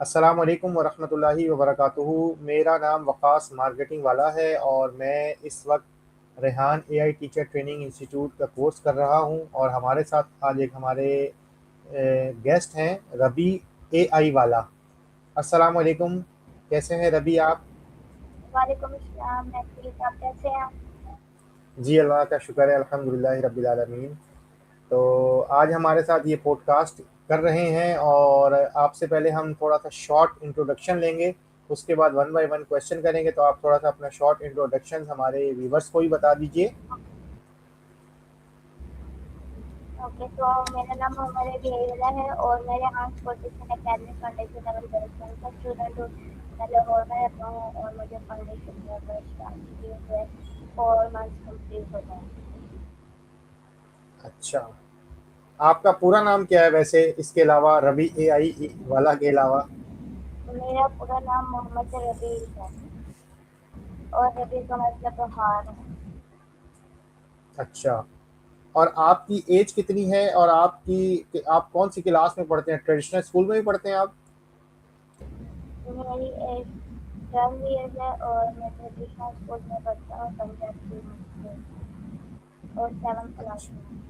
अस्सलाम वालेकुम वरहमतुल्लाहि वबरकातुहू। मेरा नाम वक़ास मार्केटिंग वाला है और मैं इस वक्त Rehan AI teacher training institute का कोर्स कर रहा हूं। और हमारे साथ आज एक हमारे गेस्ट हैं, रबी एआई वाला। अस्सलाम वालेकुम, कैसे हैं रबी आप? वालेकुम अस्सलाम। मैं ठीक, आप कैसे हैं? जी, अल्लाह का शुक्र है, अल्हम्दुलिल्लाह रब्बिल आलमीन। तो आज हमारे साथ ये पॉडकास्ट कर रहे हैं और आपसे पहले हम थोड़ा सा शॉर्ट इंट्रोडक्शन लेंगे। उसके बाद वन बाय वन क्वेश्चन करेंगे, तो आप थोड़ा सा अपना शॉर्ट इंट्रोडक्शन हमारे व्यूवर्स को ही बता दीजिए। ओके, तो मेरा नाम मोहम्मद रबी अब्दुल्ला है और मैं यहाँ protection academy foundation level correction का स्टूडेंट हूँ। मैं लाहौर में रहता हूँ और मुझे फाउंडेशन लेवल स्टार्ट किए हुए 4 मंथ्स कंप्लीट हो गए। अच्छा, आपका पूरा नाम क्या है वैसे, इसके अलावा रबी एआई वाला के अलावा? मेरा पूरा नाम मोहम्मद रबी है और रबी का मतलब बहार है। अच्छा, और आपकी एज कितनी है और आप कौन सी क्लास में पढ़ते हैं? ट्रेडिशनल स्कूल में ही पढ़ते हैं आप? मेरी एज 12 ईयर्स है और मैं ट्रेडिशनल स्कूल में पढ़ता हूँ, पंजाब स्कूल और 7th क्लास अच्छा, में।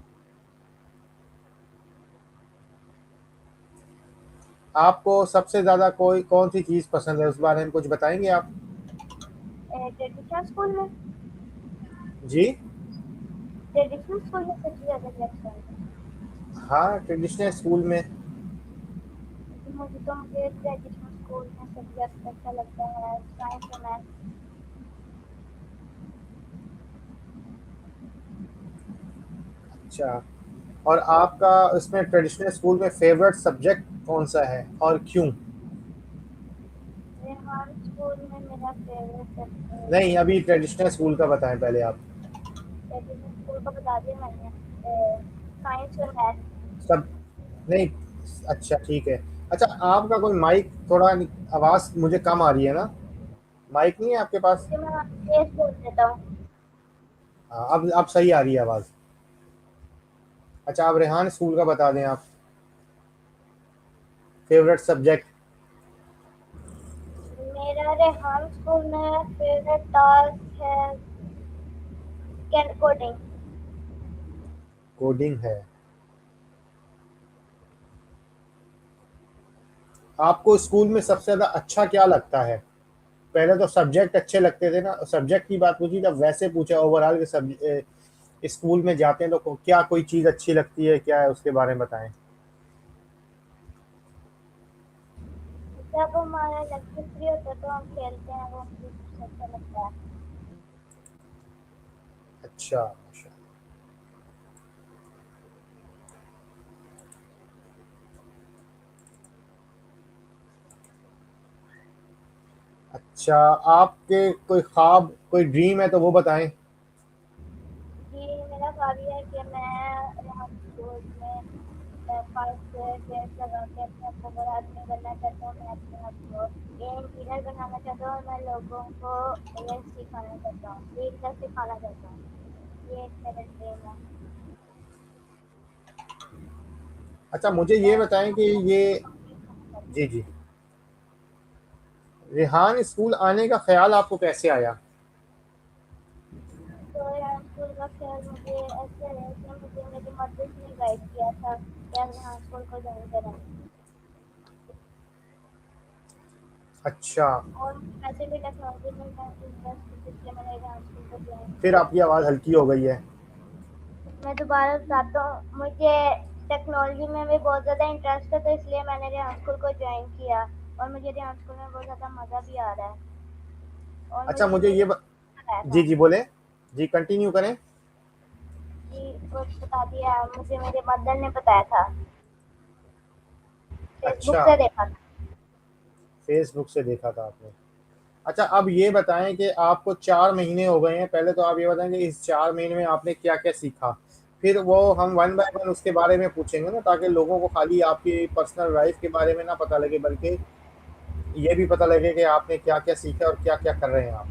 आपको सबसे ज़्यादा कोई कौन सी चीज़ पसंद है, उस बारे में कुछ बताएंगे आप? ट्रेडिशनल स्कूल में जी। ट्रेडिशनल स्कूल में सबसे ज़्यादा क्या पसंद है? हाँ, ट्रेडिशनल स्कूल में। मुझे ट्रेडिशनल स्कूल में सब्जेक्ट अच्छा लगता है साइंस और मैथ। अच्छा, और आपका इसमें ट्रेडिशनल स्कूल में फेवरेट सब्जेक्ट कौन सा है और क्यों? रेहान स्कूल में मेरा फेवरेट नहीं, अभी ट्रेडिशनल स्कूल का बताएं पहले आप। ट्रेडिशनल स्कूल का बता दिया मैंने, साइंस और मैथ। सब नहीं। अच्छा, ठीक है। अच्छा, आपका कोई माइक थोड़ा आवाज़ मुझे कम आ रही है ना? माइक नहीं है आपके पास? ओके, मैं तेज बोल देता हूँ। हाँ, अब सही आ रही है आवाज़। अच्छा, आप रेहान स्कूल का बता दें आप, फेवरेट सब्जेक्ट। मेरा रेहान स्कूल में फेवरेट टास्क है कोडिंग। कोडिंग है। आपको स्कूल में सबसे ज़्यादा अच्छा क्या लगता है? पहले तो सब्जेक्ट अच्छे लगते थे ना, सब्जेक्ट की बात पूछी, जब वैसे पूछा ओवरऑल के सब स्कूल में जाते हैं तो क्या कोई चीज़ अच्छी लगती है, क्या है उसके बारे में बताएं। जब हमारा लेक्चर फ्री होता है तो हम खेलते हैं, वो मुझे सबसे अच्छा लगता है। अच्छा, अच्छा। अच्छा, आपके कोई ख्वाब, कोई ड्रीम है तो वो बताएं। जी, मेरा ख्वाब ये है कि मैं यहाँ स्कूल में 5 6 लगा के अपने आप को बड़ा आदमी बनना चाहता हूँ। मैं अपने आप को ये इंजीनियर बनाना चाहता हूँ और मैं लोगों को ये सिखाना चाहता हूँ, लीडर सिखाना चाहता हूँ। ये एक मेरा ड्रीम है। अच्छा, मुझे ये मैं बताएं कि ये, जी जी, रेहान स्कूल आने का ख्याल आपको कैसे आया? तो यहाँ स्कूल का ख्याल मुझे ऐसे है कि मुझे मेरी मदर ने गाइड किया था कि आप यहाँ स्कूल को ज्वाइन करें। अच्छा, और वैसे भी टेक्नोलॉजी में मैं इंटरेस्ट थी, इसलिए मैंने यहाँ स्कूल को ज्वाइन फिर किया। आपकी आवाज़ हल्की हो गई है। मैं दोबारा बताता हूँ, मुझे टेक्नोलॉजी में भी बहुत ज़्यादा इंटरेस्ट है, तो इसलिए मैंने रिहान स्कूल को ज्वाइन किया और मुझे रिहान स्कूल में बहुत ज़्यादा मज़ा भी आ रहा है। और अच्छा, मुझे मुझे मेरी ये बताया जी था जी बोले, जी कंटिन्यू करें। कि कुछ बता दिया, मुझे मेरे मदर ने बताया था, फेसबुक अच्छा, से देखा था। फेसबुक से देखा था आपने। अच्छा, अब ये बताएं कि आपको 4 महीने हो गए हैं, पहले तो आप ये बताएं कि इस 4 महीने में आपने क्या क्या सीखा। फिर वो हम वन बाय वन उसके बारे में पूछेंगे ना, ताकि लोगों को खाली आपकी पर्सनल लाइफ के बारे में ना पता लगे, बल्कि ये भी पता लगे कि आपने क्या क्या सीखा और क्या क्या कर रहे हैं आप।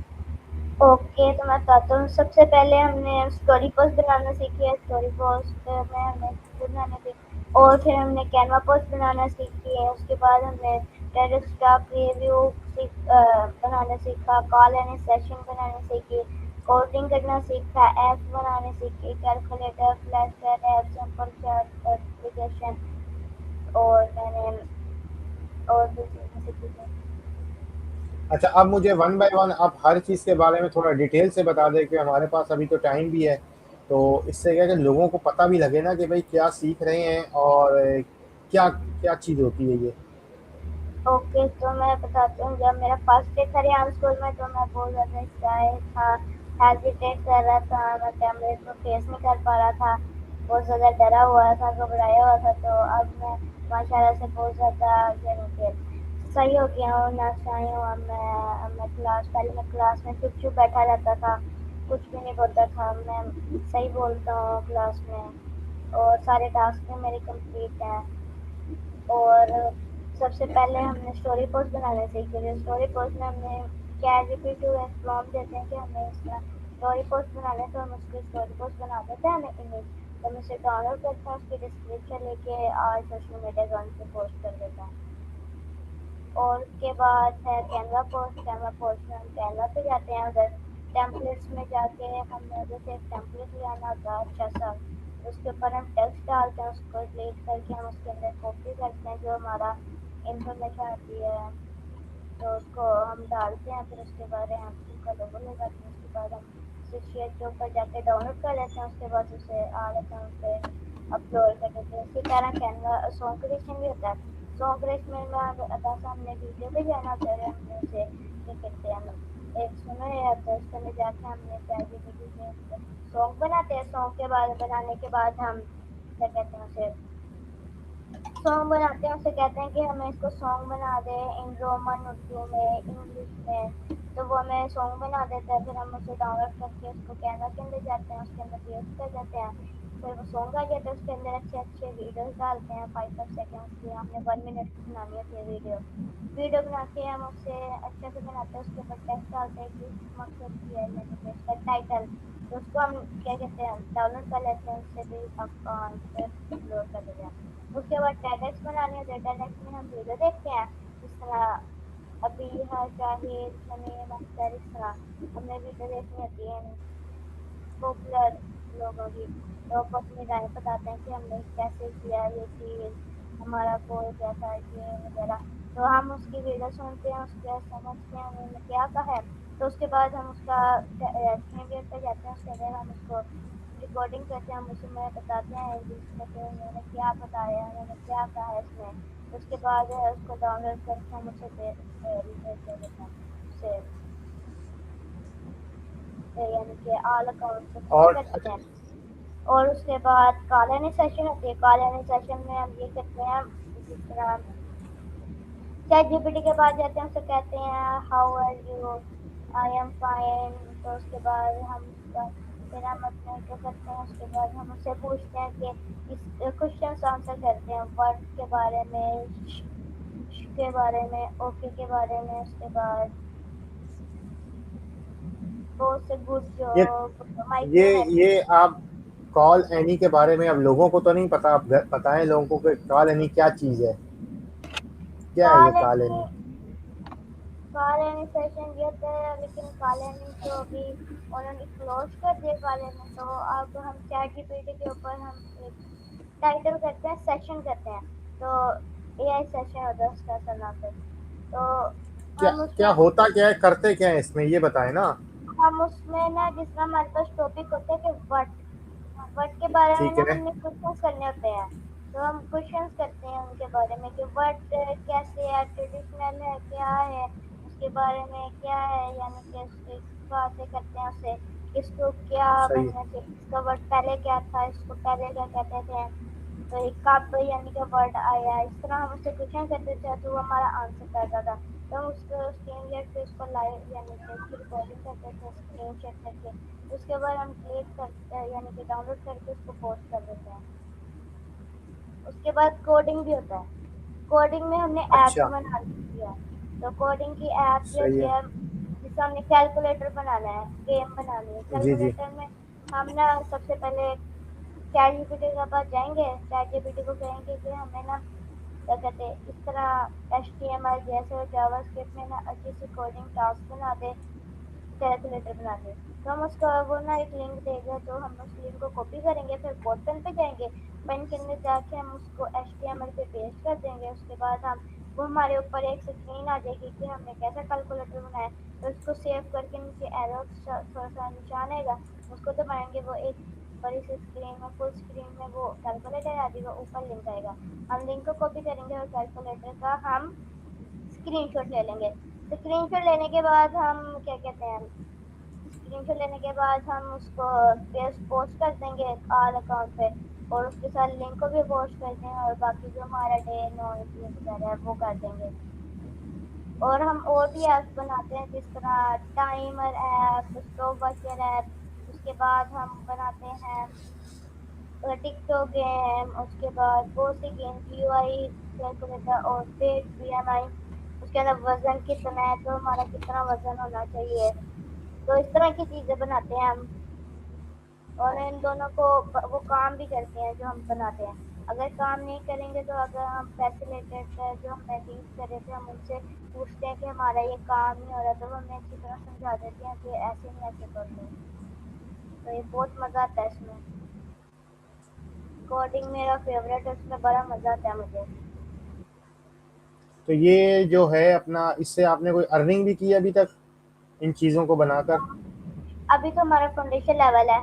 ओके, तो मैं बताता हूँ। सबसे पहले हमने स्टोरी पोस्ट बनाना सीखी है। स्टोरी पोस्ट में हमें बनाने थे। और फिर हमने कैनवा पोस्ट बनाना सीखी है। उसके बाद हमने डेस्कटॉप रिव्यू बनाना सीखा, कॉल एंड सेशन बनाने सीखी, कोडिंग करना सीखा, ऐप्स बनाने सीखी, calculator, flash chart app, simple chart application, और मैंने और भी चीज़ें सीखी हैं। अच्छा, अब मुझे वन बाय वन आप हर चीज़ के बारे में थोड़ा डिटेल से बता दें कि हमारे पास अभी तो टाइम भी है, तो इससे क्या है कि लोगों को पता भी लगे ना कि भाई क्या सीख रहे हैं और क्या क्या चीज़ होती है ये। ओके, तो मैं बताती हूँ। जब मेरा फर्स्ट डे था रियान स्कूल में, तो मैं बहुत ज़्यादा शाय था, हेजिटेट कर रहा था, मैं कैमरे को फेस नहीं कर पा रहा था, बहुत ज़्यादा डरा हुआ था, घबराया हुआ था। तो अब मैं माशाल्लाह से बहुत ज़्यादा यानी कि सही हो गया हूँ, नाश्ता हूँ। अब मैं क्लास, पहले मैं क्लास में चुप चुप बैठा रहता था, कुछ भी नहीं बोलता था। मैं सही बोलता हूँ क्लास में, और सारे टास्क भी मेरे कंप्लीट हैं। और सबसे पहले हमने स्टोरी पोस्ट बनाने सीखे थे। स्टोरी पोस्ट में हमने चैट जीपीटी को प्रॉम्प्ट देते हैं कि हमें इसका स्टोरी पोस्ट बनाना है, तो हम उसकी स्टोरी पोस्ट बना देते हैं, हमें इमेज, तो हम उसे डाउनलोड करते हैं, उसकी डिस्क्रिप्शन लेके और सोशल मीडिया अकाउंट पे पोस्ट कर देते हैं। और उसके बाद है कैनवा पोस्ट। कैनवा पोस्ट में हम कैनवा पे जाते हैं, उधर टेम्पलेट्स में जाके हमें उधर से एक टेम्पलेट ले आना होता है अच्छा सा, उसके ऊपर हम टेक्स्ट डालते हैं, उसको डिलीट करके हम उसके अंदर कॉपी करते हैं जो हमारा इंफॉर्मेशन आती है, तो उसको हम डालते हैं। फिर उसके बाद हम उसका लोगो लगाते हैं। उसके बाद हम उसे शेयर के ऊपर जाके डाउनलोड कर लेते हैं। उसके बाद उसे आ लेते हैं, उसे अपलोड कर देते हैं। इसी तरह कैनवा सॉन्ग क्रिएशन भी होता है। सॉन्ग क्रिएशन में अगर हमने वीडियो भी जाना होता है, हमने उसे क्या कहते हैं, एक सुना है तो उसके अंदर जाके हमने चैटजीपीटी में सॉन्ग बनाते हैं। सॉन्ग के बाद बनाने के बाद हम क्या कहते हैं उसे सॉन्ग बनाते हैं, उसे कहते हैं कि हमें इसको सॉन्ग बना दे इन रोमन, उर्दू में, इंग्लिश में, तो वो हमें सॉन्ग बना देता है। फिर हम उसे डाउनलोड करके उसको कैनवा के अंदर जाते हैं, उसके अंदर पेस्ट कर देते हैं, फिर वो सॉन्ग आ जाता है। उसके अंदर अच्छे अच्छे वीडियोस डालते हैं, 5-5 सेकेंड्स की, हमने 1 मिनट की बनानी होती है वीडियो। वीडियो बना के हम उसे अच्छे से बनाते हैं, उसके ऊपर टेक्स्ट डालते हैं कि इस मकसद की है, यानी कि उसका टाइटल, तो उसको हम क्या कहते हैं डाउनलोड कर लेते हैं, उससे भी अपलोड कर देते हैं। उसके बाद टेडेक्स बनानी होती है। टेडेक्स में हम वीडियो देखते हैं, जिस तरह अभी है जाहिर, समीम अख्तर, इस तरह हमें वीडियो देखनी होती है पॉपुलर लोगों की, तो वो अपनी राय बताते हैं कि हमने कैसे किया ये चीज़, हमारा गोल कैसा है, ये वगैरह। तो हम उसकी वीडियो सुनते हैं, उसके समझते हैं उन्होंने क्या कहा है। तो उसके बाद हम उसका स्क्रीन रेट पे जाते हैं, उसके अंदर हम उसको रिकॉर्डिंग करते हैं, हम उसमें बताते हैं इंग्लिश में कि उन्होंने क्या बताया है, उन्होंने क्या कहा है इसमें। उसके बाद उसको डाउनलोड करके हम उसे भेज देते हैं उसे, यानी कि ऑल अकाउंट से शेयर और करते अच्छा। हैं। और उसके बाद कॉलोनी सेशन होती है। कॉलोनी सेशन में हम ये करते हैं, जिस तरह चैट जीपीटी के पास जाते हैं, उससे कहते हैं how are you, I am fine. तो उसके बाद हम उसका फिर हम अपने क्या करते हैं, उसके बाद हम उससे पूछते हैं कि इस क्वेश्चन आंसर करते हैं वर्ड के बारे में, के बारे में, ओके के बारे में। उसके बाद बहुत से गुड ये जॉब, ये माइक्रो ये आप कॉल एनी के बारे में अब लोगों को तो नहीं पता, आप बताएं लोगों को कि कॉल एनी क्या चीज़ है, क्या है ये call colony any. Colony session ये होता है, लेकिन कॉलोनी तो अभी उन्होंने क्लोज कर दिया कॉलोनी। तो अब हम चैट जीपीटी के ऊपर हम एक टाइटल करते हैं, सेशन करते हैं, तो एआई सेशन होता है उसका असल नाम पे। तो क्या हम क्या उसमें होता क्या है, करते क्या है इसमें, ये बताएं ना। ना जिस तरह हमारे पास टॉपिक होते हैं कि वर्ड के बारे में ठीक ना है। हमने क्वेश्चंस करने होते हैं, तो हम क्वेश्चंस करते हैं उनके बारे में कि वर्ड कैसे है, ट्रेडिशनल है, क्या है, उसके बारे में क्या है, यानी कि उसके बातें करते हैं उससे, इसको क्या सही है। बनना चाहिए, इसका वर्ड पहले क्या था, इसको पहले क्या कहते थे, तो एक कप यानी कि वर्ड आया, इस तरह हम उससे क्वेश्चन करते थे, तो वो हमारा आंसर करता था। तो हम उसको स्क्रीन लेट पे उसको लाइव यानी कि उसकी रिकॉर्डिंग करते थे स्क्रीन शेयर करके। उसके बाद हम क्लिक कर यानी कि डाउनलोड करके उसको पोस्ट कर देते हैं। उसके बाद कोडिंग भी होता है। कोडिंग में हमने ऐप्स अच्छा। बना ली है। तो कोडिंग की ऐप सही जैसे है। जैसे हमने कैलकुलेटर बनाना है, गेम बनानी है, जी जी। कैलकुलेटर में हम ना सबसे पहले चैट जीपीटी के पास जाएंगे, चैट जीपीटी को कहेंगे कि हमें ना क्या कहते हैं इस तरह HTML जैसे और जावास्क्रिप्ट में ना अच्छी सी कोडिंग टास्क बना दे, कैलकुलेटर बना दे। तो हम उसको वो ना एक लिंक देगा, तो हम उस लिंक को कॉपी करेंगे, फिर पोर्टल पे जाएंगे, पेन के अंदर जाके हम उसको HTML पे पेस्ट कर देंगे। उसके बाद हम वो हमारे ऊपर एक स्क्रीन आ जाएगी कि हमने कैसा कैलकुलेटर बनाया। तो उसको सेव करके नीचे एरो थोड़ा सा निशान आएगा, उसको दबाएंगे, वो एक बड़ी सी स्क्रीन में फुल स्क्रीन में वो कैलकुलेटर आ जाएगा, ऊपर लिंक आएगा। हम लिंक को कॉपी करेंगे और कैलकुलेटर का हम स्क्रीनशॉट ले लेंगे। स्क्रीनशॉट लेने के बाद हम क्या कहते हैं, स्क्रीनशॉट लेने के बाद हम उसको पोस्ट कर देंगे आल अकाउंट पे, और उसके साथ लिंक को भी पोस्ट कर देंगे, और बाकी जो हमारा डे नोटिफिकेशन है वो कर देंगे। और हम और भी ऐप्स बनाते हैं जिस तरह timer app, stop watcher app. उसके बाद हम बनाते हैं टिकटॉक गेम, उसके बाद बहुत सी गेम, GUI कैलकुलेटर और पेट BMI, उसके अंदर वजन कितना है, तो हमारा कितना वजन होना चाहिए। तो इस तरह की चीज़ें बनाते हैं हम, और इन दोनों को वो काम भी करते हैं जो हम बनाते हैं। अगर काम नहीं करेंगे तो अगर हम फैसिलिटेट जो हमें टीच कर रहे थे हम उनसे पूछते हैं कि हमारा ये काम नहीं हो रहा, तो वो हमें अच्छी तरह समझा देते हैं कि ऐसे नहीं ऐसे कर लो। तो ये बहुत मज़ा आता है इसमें। कोडिंग मेरा फेवरेट है, उसमें बड़ा मज़ा आता है मुझे। तो ये जो है अपना, इससे आपने कोई अर्निंग भी की है अभी तक इन चीज़ों को बनाकर? अभी तो हमारा फाउंडेशन लेवल है।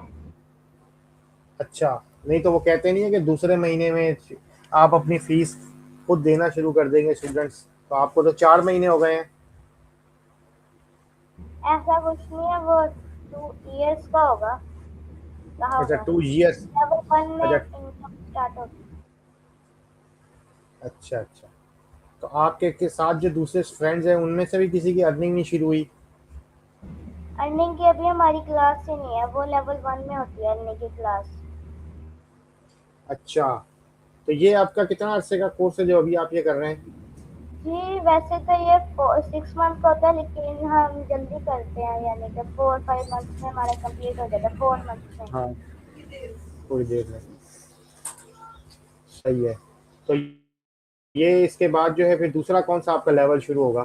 अच्छा, नहीं तो वो कहते नहीं है कि दूसरे महीने में आप अपनी फीस खुद देना शुरू कर देंगे स्टूडेंट्स, तो आपको तो 4 महीने हो गए हैं। ऐसा कुछ नहीं है, वो 2 इयर्स का होगा, कहा अच्छा, होगा। 2 years। लेवल 1 में अच्छा इनकम स्टार्ट होगी। अच्छा अच्छा। तो आपके के साथ जो दूसरे फ्रेंड्स हैं उनमें से भी किसी की अर्निंग नहीं शुरू हुई? अर्निंग की अभी हमारी क्लास ही नहीं है, वो लेवल 1 में होती है अर्निंग की क्लास। अच्छा, तो ये आपका कितना अरसे का कोर्स है जो अभी आप ये कर रहे हैं? जी वैसे तो ये 6 मंथ का होता है, लेकिन हम जल्दी करते हैं, यानी कि 4-5 मंथ्स में हमारा कंप्लीट हो जाता है, 4 मंथ्स में। हाँ, थोड़ी देर में। सही है। तो ये इसके बाद जो है फिर दूसरा कौन सा आपका लेवल शुरू होगा?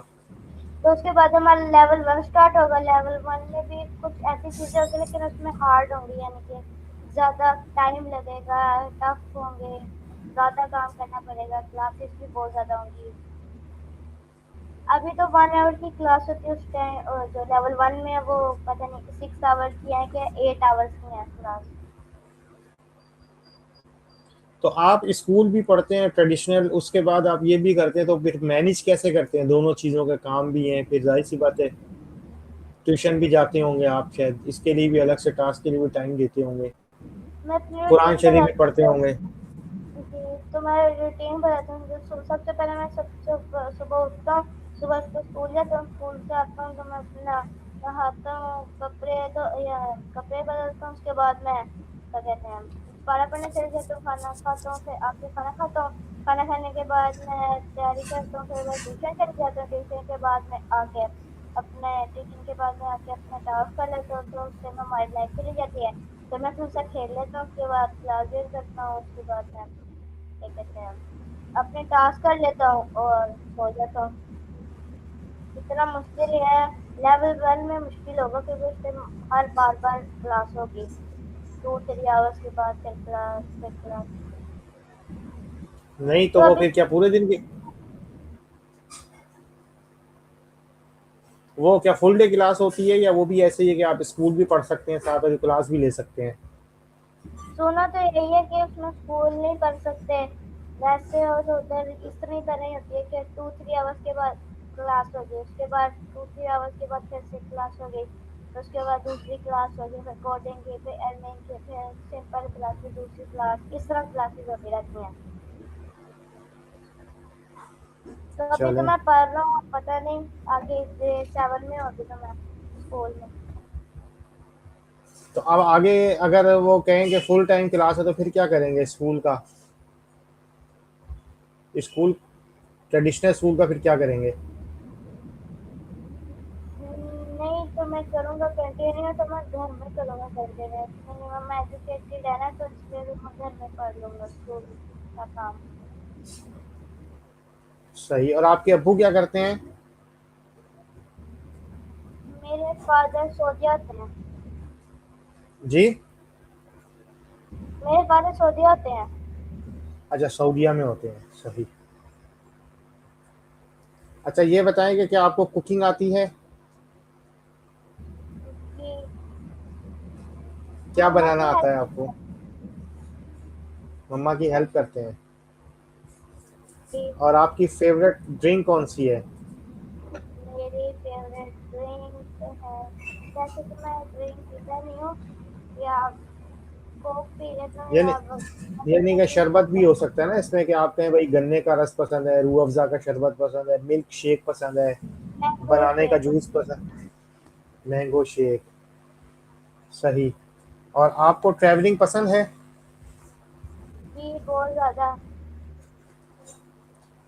तो उसके बाद हमारा लेवल 1 स्टार्ट होगा। लेवल 1 में भी कुछ ऐसी चीज़ें होगी, लेकिन उसमें हार्ड होंगी, यानी कि ज़्यादा टाइम लगेगा, टफ होंगे, ज़्यादा काम करना पड़ेगा, क्लासेस भी बहुत ज़्यादा होंगी। अभी तो 1 आवर की क्लास होती है उस टाइम, और जो लेवल 1 में है वो पता नहीं 6 आवर्स की है कि 8 आवर्स की है क्लास। तो आप स्कूल भी पढ़ते हैं ट्रेडिशनल, उसके बाद आप ये भी करते हैं, तो फिर मैनेज कैसे करते हैं? दोनों चीज़ों के काम भी हैं, फिर जाहिर सी बात है ट्यूशन भी जाते होंगे आप, शायद इसके लिए भी अलग से टास्क के लिए भी टाइम देते होंगे, मैं अपनी कुरान रूटीन शरीफ भी पढ़ते बताती होंगे। हूँ। जी, तो मैं रूटीन बताती हूँ। जो सबसे पहले मैं सुबह उठता हूँ, सुबह को स्कूल जाता हूँ, स्कूल से आता हूँ तो मैं अपना नहाता हूँ, कपड़े तो या कपड़े बदलता हूँ। उसके बाद मैं क्या कहते हैं पढ़ा पढ़ने चले जाता हूँ, खाना खाता हूँ, फिर आके खाना खाता हूँ। खाना खाने के बाद मैं तैयारी करता हूँ, फिर मैं ट्यूशन चले जाता हूँ। ट्यूशन के बाद मैं आके अपने ट्यूशन के बाद मैं आके अपना टास्क कर लेता हूँ, तो उससे मैं हमारी लाइफ चली जाती है। तो मैं थोड़ा सा खेल लेता हूँ, उसके बाद क्लासेस करता हूँ, उसके बाद मैं क्या कहते हैं अपने टास्क कर लेता हूँ और सो जाता हूँ। इतना मुश्किल है, लेवल 1 में मुश्किल होगा क्योंकि उससे हर बार बार क्लास होगी, 2-3 आवर्स के बाद फिर क्लास फिर क्लास। नहीं तो तो वो अभी फिर क्या पूरे दिन की, वो क्या फुल डे क्लास होती है, या वो भी ऐसे ही है कि आप स्कूल भी पढ़ सकते हैं साथ और क्लास भी ले सकते हैं? सुना तो यही है कि उसमें स्कूल नहीं पढ़ सकते, वैसे हो तो उधर इतनी तरह ही होती है कि 2-3 आवर्स के बाद क्लास होगी, उसके बाद 2-3 आवर्स के बाद फिर से क्लास हो गई, तो उसके बाद दूसरी क्लास होगी, फिर कोडिंग की, फिर अर्निंग की, फिर सिंपल क्लास, फिर दूसरी क्लास, इस तरह क्लासेस होती रहती हैं। तो अभी तो चलें। मैं पढ़ रहा हूँ, पता नहीं आगे ग्रेड 7 में होगी तो मैं स्कूल में। तो अब आगे अगर वो कहेंगे फुल टाइम क्लास है तो फिर क्या करेंगे स्कूल का? स्कूल, ट्रेडिशनल स्कूल का फिर क्या करेंगे? नहीं तो मैं करूँगा कंटिन्यू तो मैं घर में करूँगा कंटिन्यू। मिनिमम एजुकेटेड है ना, तो इसलिए भी मैं घर में कर लूँगा स्कूल का काम। सही। और आपके अब्बू क्या करते हैं? मेरे फादर सऊदी होते हैं। जी। मेरे फादर सऊदी होते हैं। अच्छा, सऊदीया में होते हैं। सही। अच्छा, ये बताएं कि क्या आपको कुकिंग आती है? कि क्या मम्मा बनाना की आता है हेल्प आपको? मम्मा की हेल्प करते हैं। की। और आपकी फेवरेट ड्रिंक कौन सी है? मेरी फेवरेट ड्रिंक है, वैसे तो मैं ड्रिंक पीता नहीं हूँ, या कोक पी लेता हूँ ये या नहीं, ये नहीं मतलब कि पी शरबत भी लेता हो हूँ। सकता है ना इसमें, कि आप कहें भाई गन्ने का रस पसंद है, रूह अफ़ज़ा का शरबत पसंद है, मिल्क शेक पसंद है, मैंगो बनाने का शेक। जूस पसंद, मैंगो शेक। सही। और आपको ट्रैवलिंग पसंद है? जी बहुत ज़्यादा।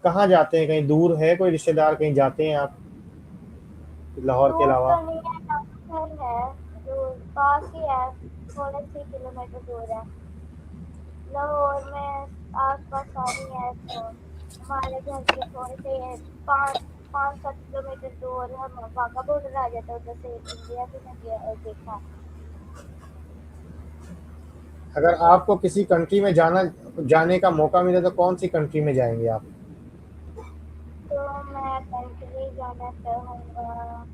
कहाँ जाते हैं? कहीं दूर है कोई रिश्तेदार, कहीं जाते हैं आप लाहौर के दूर अलावा? तो नहीं है, नाम घर है, दूर पास ही है, थोड़े 3 किलोमीटर दूर है। लाहौर में आस पास सारी है, तो हमारे घर के थोड़े से 5-7 किलोमीटर दूर हम वाघा बॉर्डर आ जाता है, उधर से इंडिया भी मैं देखा। अगर आपको किसी कंट्री में जाने का मौका मिले तो कौन सी कंट्री में जाएंगे आप? तो मैं कंट्री जाना चाहूँगा।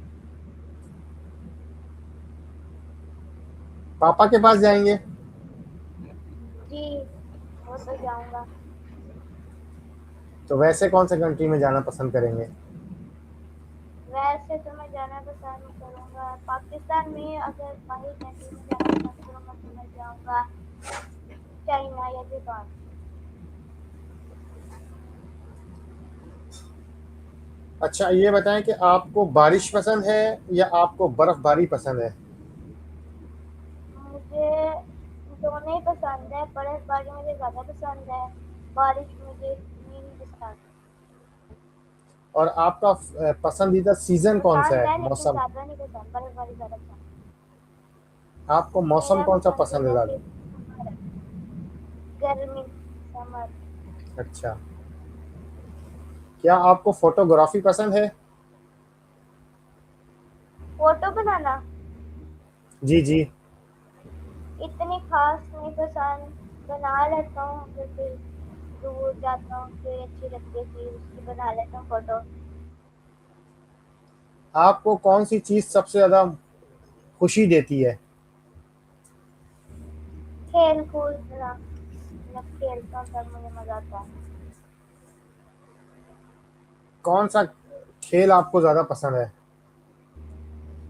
पापा के पास जाएंगे? जी वो तो जाऊँगा। तो वैसे कौन से कंट्री में जाना पसंद करेंगे? वैसे तो मैं जाना पसंद करूँगा पाकिस्तान में, अगर बाहर कंट्री में जाना पसंद करूँगा तो मैं जाऊँगा चाइना या जापान। अच्छा, ये बताएं कि आपको बारिश पसंद है या आपको बर्फबारी पसंद है? मुझे दोनों ही पसंद है, बर्फबारी मुझे ज़्यादा पसंद है, बारिश मुझे इतनी नहीं पसंद। और आपका पसंदीदा सीजन कौन सा पसंद है, है लेकिन मौसम? ज़्यादा नहीं पसंद, बर्फबारी ज़्यादा पसंद। आपको मौसम मेरा कौन सा पसंद है पसंदीदा ज़्यादा? सीजन गर्मी, समर। अच्छा। क्या आपको फोटोग्राफी पसंद है? फोटो बनाना जी जी। इतनी खास नहीं पसंद, बना लेता हूँ अगर फिर दूर जाता हूँ फिर अच्छी लगती है फिर उसकी बना लेता हूँ फोटो। आपको कौन सी चीज़ सबसे ज़्यादा खुशी देती है? खेल कूदना, जब खेलता हूँ तब मुझे मजा आता है। कौन सा खेल आपको ज़्यादा पसंद है?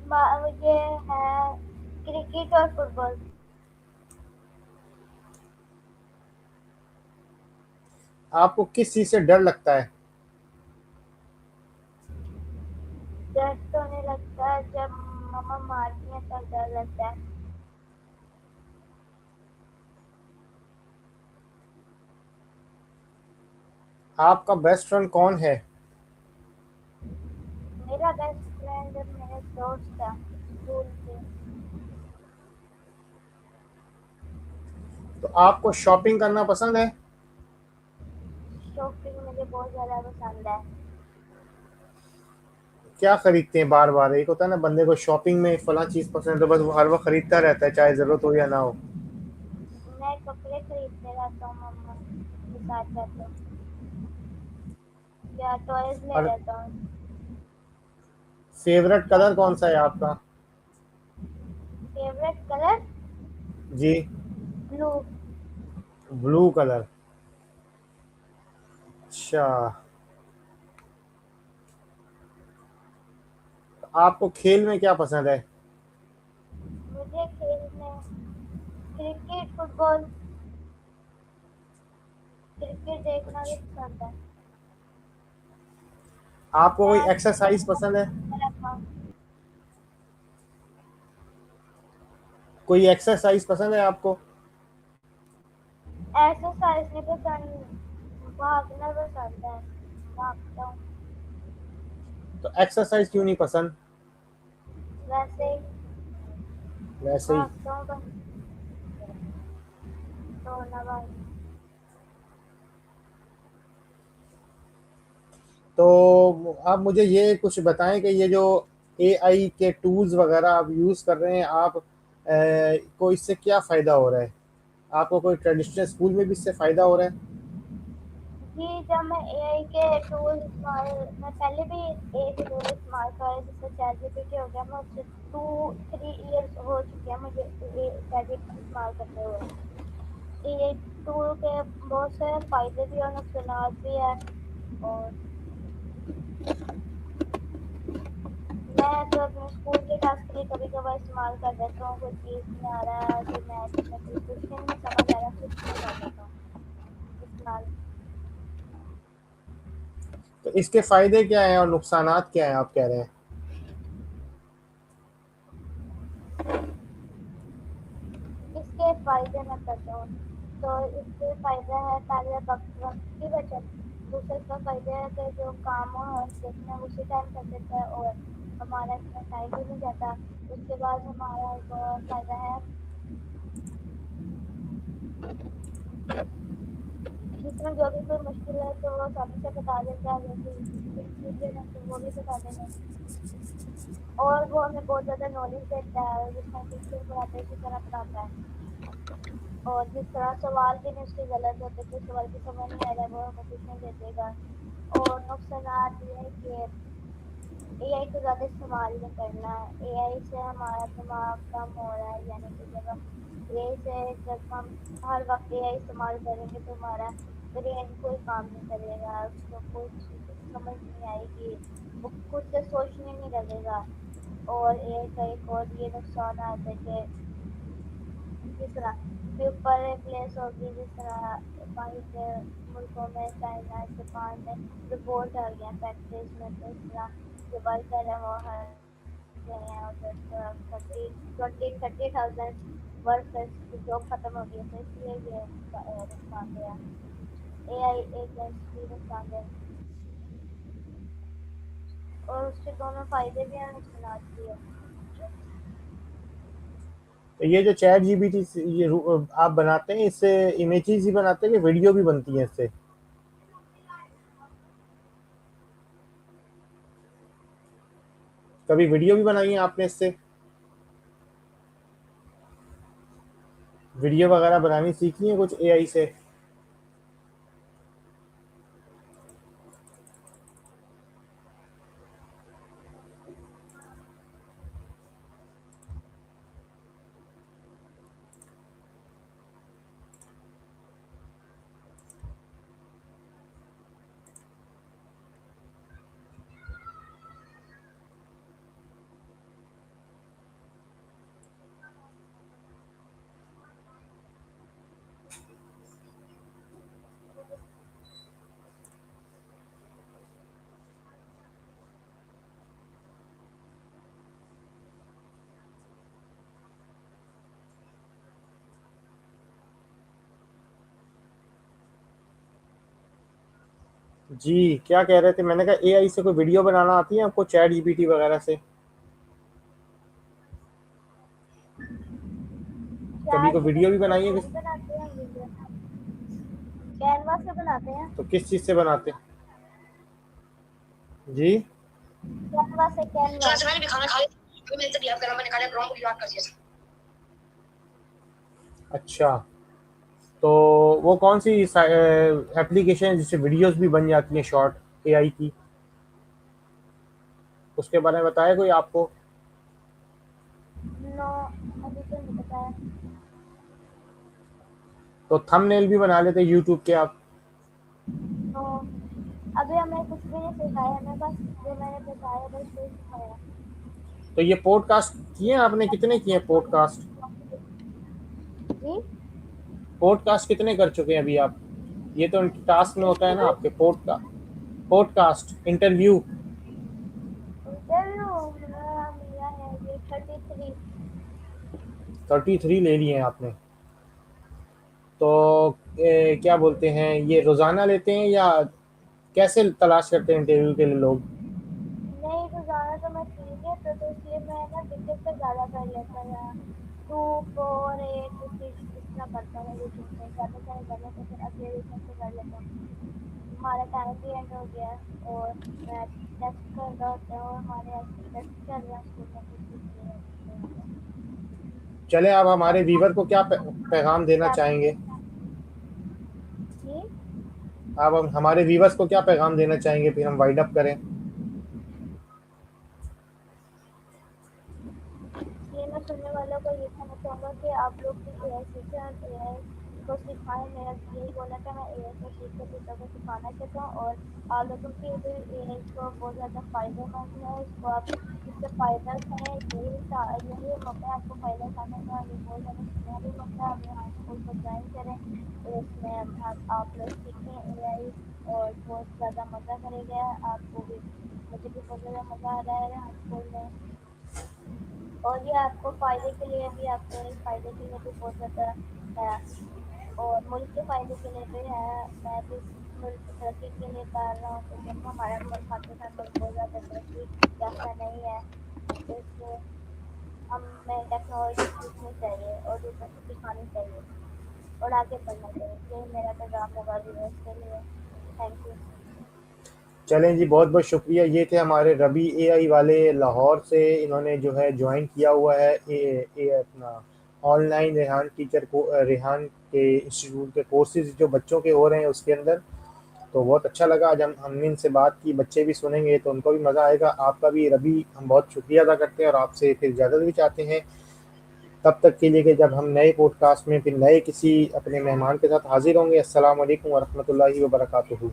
मुझे है क्रिकेट और फुटबॉल। आपको किस चीज़ से डर लगता है? डर तो नहीं लगता, जब मम्मा मारती है तब डर लगता है। आपका बेस्ट फ्रेंड कौन है? मेरा बेस्ट फ्रेंड मेरे दोस्त था स्कूल से। तो आपको शॉपिंग करना पसंद है? शॉपिंग मुझे बहुत ज़्यादा पसंद है। क्या खरीदते हैं बार बार? एक होता है ना बंदे को शॉपिंग में फला चीज़ पसंद है तो बस वो हर वक्त खरीदता रहता है, चाहे ज़रूरत हो या ना हो। मैं कपड़े खरीदते रहता हूँ मम्मा के साथ रहता हूँ, या टॉयज ले और लेता हूँ। फेवरेट कलर कौन सा है आपका? फेवरेट कलर जी। ब्लू। Blue colour. अच्छा। आपको खेल में क्या पसंद है? मुझे खेल में क्रिकेट फुटबॉल, क्रिकेट देखना भी पसंद है। आपको कोई मैच एक्सरसाइज पसंद है? देखना। कोई एक्सरसाइज पसंद है आपको? एक्सरसाइज नहीं पसंद, भागना पसंद है, भागता हूँ। तो एक्सरसाइज क्यों नहीं पसंद? वैसे ही वैसे ही। हाँ क्यों बन तो ना भाई। तो आप मुझे ये कुछ बताएं कि ये जो एआई के टूल्स वगैरह आप यूज़ कर रहे हैं, आप को इससे क्या फ़ायदा हो रहा है? आपको कोई ट्रेडिशनल स्कूल में भी इससे फ़ायदा हो रहा है? जी जब मैं एआई के टूल इस्तेमाल, मैं पहले भी एआई के टूल इस्तेमाल कर रही, जैसे चैट जीपीटी हो गया, मैं उससे 2-3 ईयर्स हो चुके हैं मुझे चैट जीपीटी इस्तेमाल करते हुए। एआई टूल के बहुत से फायदे भी और नुकसान भी है। और मैं तो अपने स्कूल के टास्क के लिए कभी कभार इस्तेमाल कर देता हूँ, कोई चीज़ नहीं आ रहा है तो मैं इसमें कोई क्वेश्चन नहीं समझ आ रहा तो इसमें कर देता हूँ इस्तेमाल। तो इसके फ़ायदे क्या हैं और नुकसानात क्या हैं, आप कह रहे हैं? इसके फायदे मैं करता हूँ, तो इसके फायदे है पहले वक्त की बचत। दूसरा इसका फायदा है कि जो काम हो हम देखते हैं उसी टाइम कर देते हैं और हमारा इसमें टाइम भी नहीं जाता। उसके बाद हमारा एक और फायदा है जिसमें जो भी कोई मुश्किल है तो वो आसानी से बता देता है, जैसे चीज़ें हैं तो वो भी बता देंगे। और वो हमें बहुत ज़्यादा नॉलेज देता है, जिसमें टीचर पढ़ाते हैं उसी तरह पढ़ाता है। और जिस तरह सवाल भी नहीं उसके गलत होते, कोई सवाल की समझ नहीं आ रहा है वो हमें पूछने दे देगा। और नुकसान ये है कि एआई को ज़्यादा इस्तेमाल नहीं करना है। एआई से हमारा दिमाग कम हो रहा है, यानी कि जब हम एआई से जब हम हर वक्त एआई इस्तेमाल करेंगे तो हमारा ब्रेन कोई काम नहीं करेगा, उसको कोई चीज़ समझ नहीं आएगी, वो खुद से सोचने नहीं लगेगा। और एआई का एक और ये नुकसान आता है कि जिस तरह पेपर रिप्लेस होगी, जिस तरह बाहर के मुल्कों में चाइना जापान में रिपोर्ट आ गया फैक्ट्रीज में, तो इस तरह जो वर्कर है वो हर गए हैं और 30,000 वर्कर्स की जॉब खत्म हो गई है, तो इसलिए ये नुकसान है। एआई एक भी नुकसान है और उसके दोनों फायदे भी हैं नुकसान भी है। तो ये जो चैट जीपीटी ये आप बनाते हैं, इससे इमेजेस ही बनाते हैं कि वीडियो भी बनती है इससे? कभी वीडियो भी बनाई है आपने इससे? वीडियो वगैरह बनानी सीखी है कुछ एआई से? जी, क्या कह रहे थे? मैंने कहा एआई से कोई वीडियो बनाना आती है आपको, चैट जीपीटी वगैरह से? कभी चैट को वीडियो भी जीपीटी से बनाई है नहीं बनाते हैं वीडियो, कैनवा से बनाते हैं। तो किस चीज़ से बनाते हैं जी? कैनवा से कैनवा। मैंने भी खाना खा लिया, तो मैंने दिया मैंने खा लिया, ब्राउन को याद कर दिया। अच्छा, तो वो कौन सी एप्लीकेशन है जिससे वीडियोस भी बन जाती हैं शॉर्ट एआई की? उसके बारे में बताया कोई आपको? नो, अभी तो नहीं पता है। तो थंबनेल भी बना लेते यूट्यूब के आप? नो, अभी हमें कुछ भी नहीं सिखाया, हमें बस जो मैंने बताया बस वही सिखाया। तो ये पॉडकास्ट किए हैं आपने, कितने किए हैं पॉडकास्ट? जी पॉडकास्ट कितने कर चुके हैं अभी आप? ये तो टास्क में होता है ना आपके पॉडकास्ट इंटरव्यू। इंटरव्यू मेरा लिया है ये 33। 33 ले लिए हैं आपने? तो क्या बोलते हैं, ये रोजाना लेते हैं या कैसे तलाश करते हैं इंटरव्यू के लिए लोग? नहीं रोजाना तो मैं ठीक है तो इसलिए मैं ना वीकेंड पे ज़्यादा कर लेता था। 2 4 8 इस तरह करता हूँ वीकेंड में, ज़्यादा सारे कर लेते फिर अगले वीकेंड से कर लेता हूँ। हमारा टाइम भी एंड हो गया है और मैं टेस्ट कर रहा होता है और हमारे टेस्ट चल रहे हैं स्कूल में कुछ इसलिए। चले, आप हमारे व्यूवर को क्या पैगाम देना चाहेंगे? जी आप हम हमारे व्यूवर्स को क्या पैगाम देना चाहेंगे, फिर हम वाइंड अप करें? ये मैं सुनने वालों को ये कहना चाहूँगा कि आप लोग भी एआई सीखें और एआई को सिखाएं। मेरा यही बोलना था, मैं एआई को सीख कर दूसरों को सिखाना चाहता हूँ और आप लोगों के भी एआई को बहुत ज़्यादा फ़ायदेमंद है। इसको आप इससे फ़ायदा उठाएं, यही मौका है आपको फ़ायदा उठाने का। ये बहुत ज़्यादा सुनहरी मौका है, आप यहाँ स्कूल को ज्वाइन करें, इसमें आप लोग सीखें एआई और बहुत ज़्यादा मज़ा करेगा आपको भी। मुझे भी बहुत ज़्यादा मज़ा आ रहा है यहाँ स्कूल में और ये आपको फ़ायदे के लिए भी, आपके फ़ायदे के लिए भी बहुत ज़्यादा है और मुल्क के फ़ायदे के लिए भी है। मैं भी मुल्क की तरक्की के लिए कर रहा हूँ क्योंकि हमारा मुल्क पाकिस्तान मुल्क बहुत ज़्यादा तरक्की याफ्ता नहीं है, तो इसलिए हमें टेक्नोलॉजी सीखनी चाहिए और दूसरों को सिखानी चाहिए और आगे बढ़ना चाहिए। यही मेरा पैगाम होगा व्यूअर्स के लिए। Thank you. चलें जी, बहुत बहुत शुक्रिया। ये थे हमारे रबी एआई वाले लाहौर से, इन्होंने जो है ज्वाइन किया हुआ है अपना ऑनलाइन रेहान टीचर को, रेहान के इंस्टीट्यूट के कोर्सेज जो बच्चों के हो रहे हैं उसके अंदर। तो बहुत अच्छा लगा, आज हमने इनसे बात की, बच्चे भी सुनेंगे तो उनको भी मज़ा आएगा। आपका भी रबी हम बहुत शुक्रिया अदा करते हैं और आपसे फिर इजाज़त भी चाहते हैं। तब तक के लिए कि जब हम नए पॉडकास्ट में फिर नए किसी अपने मेहमान के साथ हाजिर होंगे। अस्सलाम वालेकुम वरहमतुल्लाहि वबरकातुहू।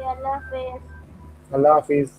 अल्लाह हाफिज़। अल्लाह हाफिज़।